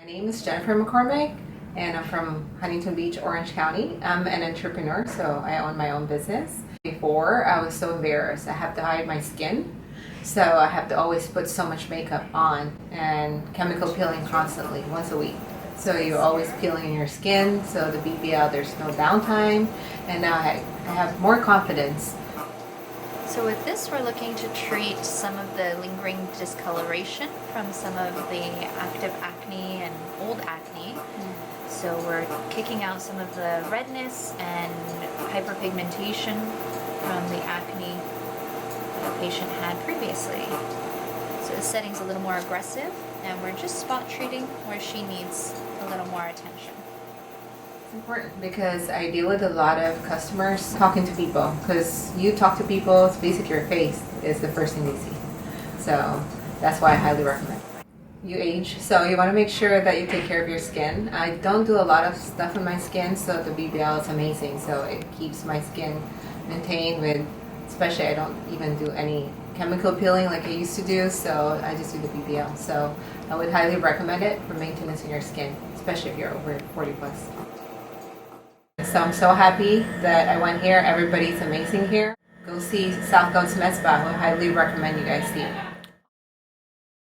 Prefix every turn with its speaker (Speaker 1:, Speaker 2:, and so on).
Speaker 1: My name is Jennifer McCormick, and I'm from Huntington Beach, Orange County. I'm an entrepreneur, so I own my own business. Before, I was so embarrassed. I have to hide my skin, so I have to always put so much makeup on and chemical peeling constantly, once a week. So you're always peeling your skin, so the BBL, there's no downtime, and now I have more confidence.
Speaker 2: So with this, we're looking to treat some of the lingering discoloration from some of the active acne and old acne. So we're kicking out some of the redness and hyperpigmentation from the acne that the patient had previously. So the setting's a little more aggressive, and we're just spot treating where she needs a little more attention.
Speaker 1: It's important because I deal with a lot of customers talking to people, because you talk to people, it's basically your face is the first thing they see. So that's why I highly recommend. You age, so you want to make sure that you take care of your skin. I don't do a lot of stuff in my skin, so the BBL is amazing. So it keeps my skin maintained with, especially I don't even do any chemical peeling like I used to do, so I just do the BBL. So I would highly recommend it for maintenance in your skin, especially if you're over 40 plus. So I'm so happy that I went here. Everybody's amazing here. Go see South Coast MedSpa. I would highly recommend you guys see it.